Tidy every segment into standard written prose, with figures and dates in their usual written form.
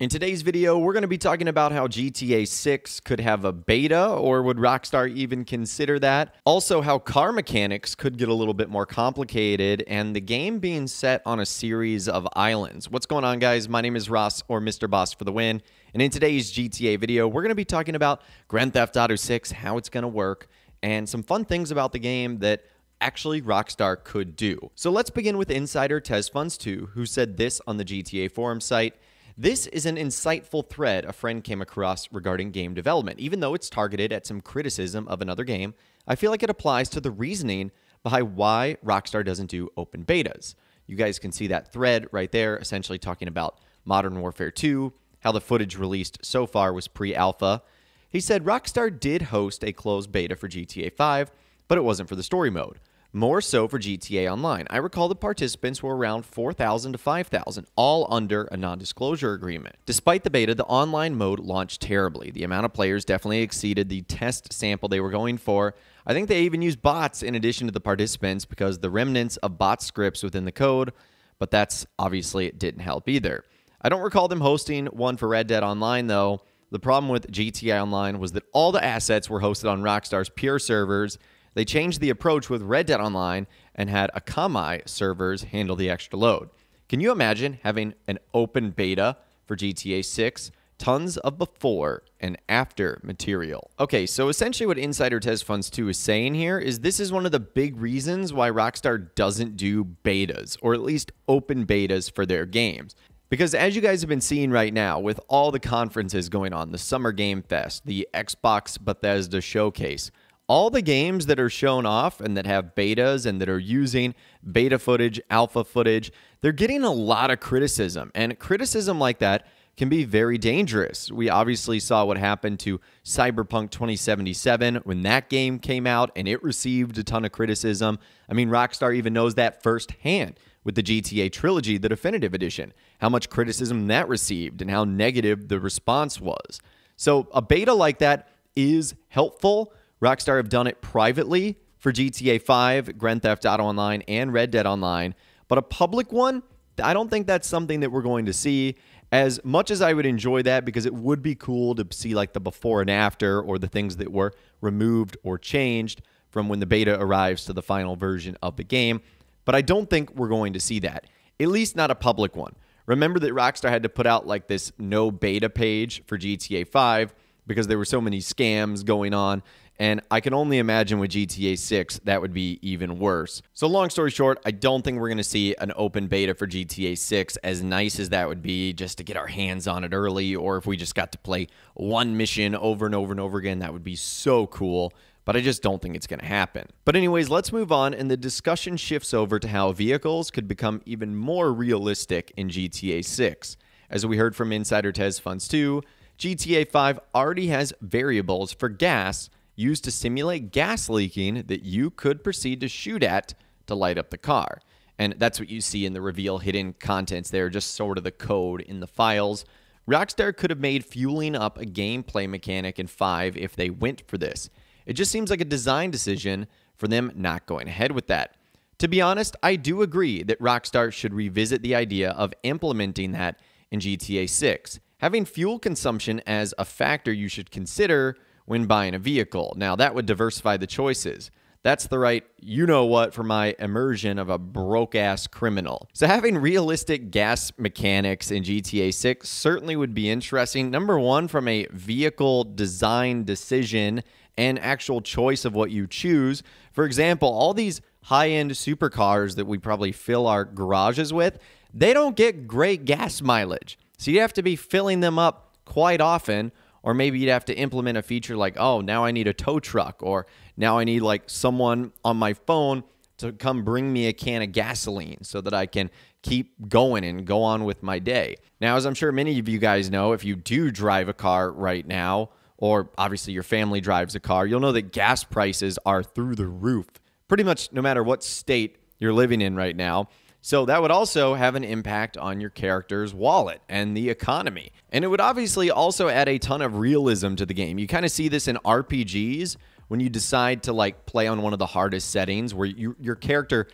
In today's video, we're going to be talking about how GTA 6 could have a beta, or would Rockstar even consider that? Also, how car mechanics could get a little bit more complicated, and the game being set on a series of islands. What's going on, guys? My name is Ross, or Mr. Boss for the win, and in today's GTA video, we're going to be talking about Grand Theft Auto 6, how it's going to work, and some fun things about the game that actually Rockstar could do. So let's begin with insider TezFunds2, who said this on the GTA forum site. This is an insightful thread a friend came across regarding game development. Even though it's targeted at some criticism of another game, I feel like it applies to the reasoning behind why Rockstar doesn't do open betas. You guys can see that thread right there, essentially talking about Modern Warfare 2, how the footage released so far was pre-alpha. He said Rockstar did host a closed beta for GTA 5, but it wasn't for the story mode. More so for GTA Online. I recall the participants were around 4,000 to 5,000, all under a non-disclosure agreement. Despite the beta, the online mode launched terribly. The amount of players definitely exceeded the test sample they were going for. I think they even used bots in addition to the participants because the remnants of bot scripts within the code, but that's obviously it didn't help either. I don't recall them hosting one for Red Dead Online though. The problem with GTA Online was that all the assets were hosted on Rockstar's pure servers. They changed the approach with Red Dead Online and had Akamai servers handle the extra load. Can you imagine having an open beta for GTA 6? Tons of before and after material. Okay, so essentially what Insider TezFunds2 is saying here is this is one of the big reasons why Rockstar doesn't do betas, or at least open betas for their games. Because as you guys have been seeing right now, with all the conferences going on, the Summer Game Fest, the Xbox Bethesda Showcase, all the games that are shown off and that have betas and that are using beta footage, alpha footage, they're getting a lot of criticism. And criticism like that can be very dangerous. We obviously saw what happened to Cyberpunk 2077 when that game came out and it received a ton of criticism. I mean, Rockstar even knows that firsthand with the GTA Trilogy, the Definitive Edition, how much criticism that received and how negative the response was. So a beta like that is helpful. Rockstar have done it privately for GTA 5, Grand Theft Auto Online, and Red Dead Online. But a public one, I don't think that's something that we're going to see. As much as I would enjoy that, because it would be cool to see like the before and after, or the things that were removed or changed from when the beta arrives to the final version of the game. But I don't think we're going to see that, at least not a public one. Remember that Rockstar had to put out like this no beta page for GTA 5 because there were so many scams going on. And I can only imagine with GTA 6, that would be even worse. So long story short, I don't think we're going to see an open beta for GTA 6, as nice as that would be just to get our hands on it early, or if we just got to play one mission over and over and over again, that would be so cool. But I just don't think it's going to happen. But anyways, let's move on, and the discussion shifts over to how vehicles could become even more realistic in GTA 6. As we heard from Insider TezFunds2, GTA 5 already has variables for gas used to simulate gas leaking that you could proceed to shoot at to light up the car. And that's what you see in the reveal hidden contents there, just sort of the code in the files. Rockstar could have made fueling up a gameplay mechanic in 5 if they went for this. It just seems like a design decision for them not going ahead with that. To be honest, I do agree that Rockstar should revisit the idea of implementing that in GTA 6. Having fuel consumption as a factor you should consider when buying a vehicle. Now, that would diversify the choices. That's the right you-know-what for my immersion of a broke-ass criminal. So having realistic gas mechanics in GTA 6 certainly would be interesting. Number one, from a vehicle design decision and actual choice of what you choose. For example, all these high-end supercars that we probably fill our garages with, they don't get great gas mileage. So you have to be filling them up quite often. Or maybe you'd have to implement a feature like, oh, now I need a tow truck, or now I need like someone on my phone to come bring me a can of gasoline so that I can keep going and go on with my day. Now, as I'm sure many of you guys know, if you do drive a car right now, or obviously your family drives a car, you'll know that gas prices are through the roof, pretty much no matter what state you're living in right now. So that would also have an impact on your character's wallet and the economy. And it would obviously also add a ton of realism to the game. You kind of see this in RPGs when you decide to like play on one of the hardest settings where your character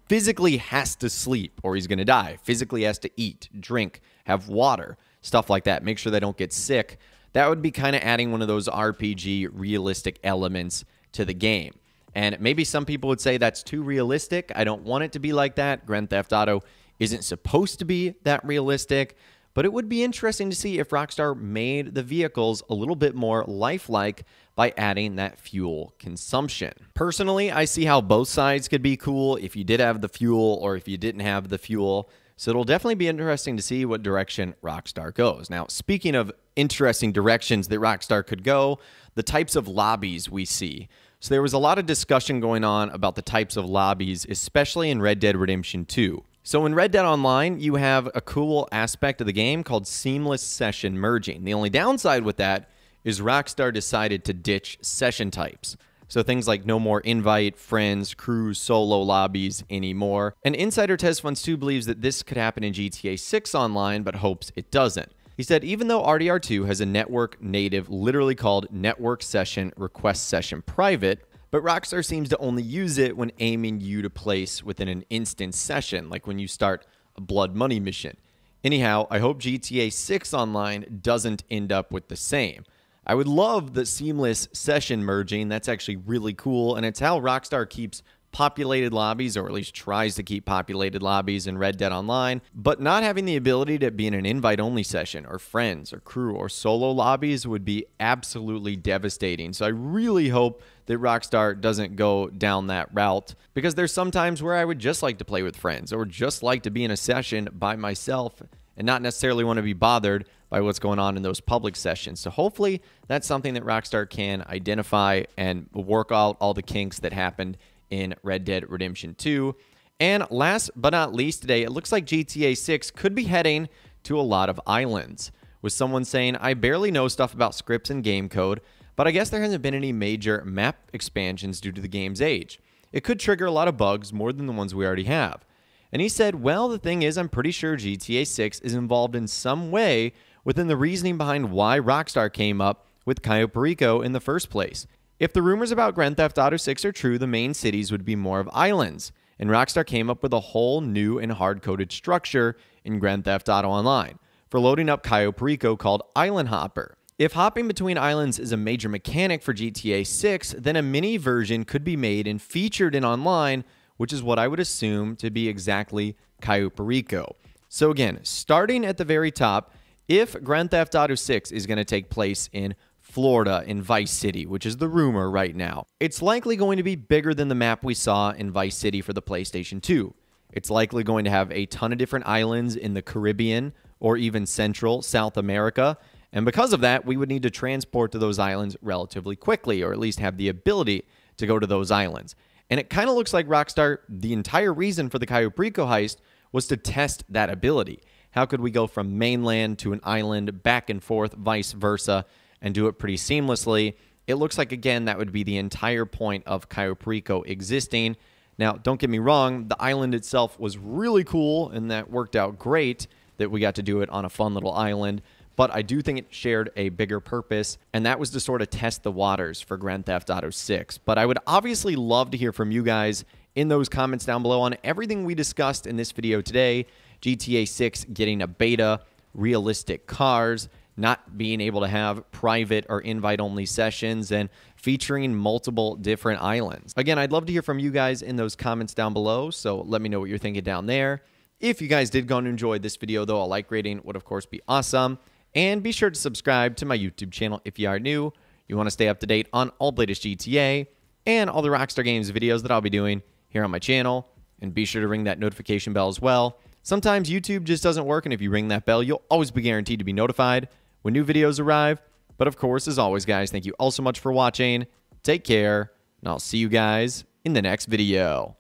physically has to sleep or he's going to die, physically has to eat, drink, have water. stuff like that. Make sure they don't get sick. That would be kind of adding one of those RPG realistic elements to the game. And maybe some people would say that's too realistic. I don't want it to be like that. Grand Theft Auto isn't supposed to be that realistic. But it would be interesting to see if Rockstar made the vehicles a little bit more lifelike by adding that fuel consumption. Personally, I see how both sides could be cool if you did have the fuel or if you didn't have the fuel. So it'll definitely be interesting to see what direction Rockstar goes. Now, speaking of interesting directions that Rockstar could go, the types of lobbies we see. So there was a lot of discussion going on about the types of lobbies, especially in Red Dead Redemption 2. So in Red Dead Online, you have a cool aspect of the game called seamless session merging. The only downside with that is Rockstar decided to ditch session types. So things like no more invite, friends, crew, solo lobbies anymore. And Insider Test Funds 2 believes that this could happen in GTA 6 Online, but hopes it doesn't. He said, even though RDR2 has a network native literally called Network Session Request Session Private, but Rockstar seems to only use it when aiming you to place within an instance session, like when you start a Blood Money mission. Anyhow, I hope GTA 6 Online doesn't end up with the same. I would love the seamless session merging. That's actually really cool, and it's how Rockstar keeps populated lobbies, or at least tries to keep populated lobbies in Red Dead Online, but not having the ability to be in an invite-only session, or friends, or crew, or solo lobbies would be absolutely devastating. So I really hope that Rockstar doesn't go down that route, because there's some times where I would just like to play with friends, or just like to be in a session by myself, and not necessarily want to be bothered by what's going on in those public sessions. So hopefully that's something that Rockstar can identify and work out all the kinks that happened in Red Dead Redemption 2. And last but not least today, it looks like GTA 6 could be heading to a lot of islands, with someone saying, I barely know stuff about scripts and game code, but I guess there hasn't been any major map expansions due to the game's age. It could trigger a lot of bugs, more than the ones we already have. And he said, well, the thing is, I'm pretty sure GTA 6 is involved in some way within the reasoning behind why Rockstar came up with Cayo Perico in the first place. If the rumors about Grand Theft Auto 6 are true, the main cities would be more of islands, and Rockstar came up with a whole new and hard-coded structure in Grand Theft Auto Online for loading up Cayo Perico called Island Hopper. If hopping between islands is a major mechanic for GTA 6, then a mini version could be made and featured in Online, which is what I would assume to be exactly Cayo Perico. So again, starting at the very top, if Grand Theft Auto 6 is going to take place in Florida, in Vice City, which is the rumor right now, it's likely going to be bigger than the map we saw in Vice City for the PlayStation 2. It's likely going to have a ton of different islands in the Caribbean or even Central South America, and because of that, we would need to transport to those islands relatively quickly, or at least have the ability to go to those islands. And it kind of looks like Rockstar, the entire reason for the Cayo Perico heist was to test that ability. How could we go from mainland to an island, back and forth, vice versa, and do it pretty seamlessly? It looks like, again, that would be the entire point of Cayo Perico existing. Now, don't get me wrong, the island itself was really cool, and that worked out great that we got to do it on a fun little island, but I do think it shared a bigger purpose, and that was to sort of test the waters for Grand Theft Auto 6. But I would obviously love to hear from you guys in those comments down below on everything we discussed in this video today. GTA 6 getting a beta, realistic cars, not being able to have private or invite-only sessions, and featuring multiple different islands. Again, I'd love to hear from you guys in those comments down below, so let me know what you're thinking down there. If you guys did go and enjoy this video, though, a like rating would, of course, be awesome. And be sure to subscribe to my YouTube channel if you are new. You want to stay up to date on all the latest GTA and all the Rockstar Games videos that I'll be doing here on my channel. And be sure to ring that notification bell as well. Sometimes YouTube just doesn't work, and if you ring that bell, you'll always be guaranteed to be notified when new videos arrive. But of course, as always, guys, thank you all so much for watching. Take care, and I'll see you guys in the next video.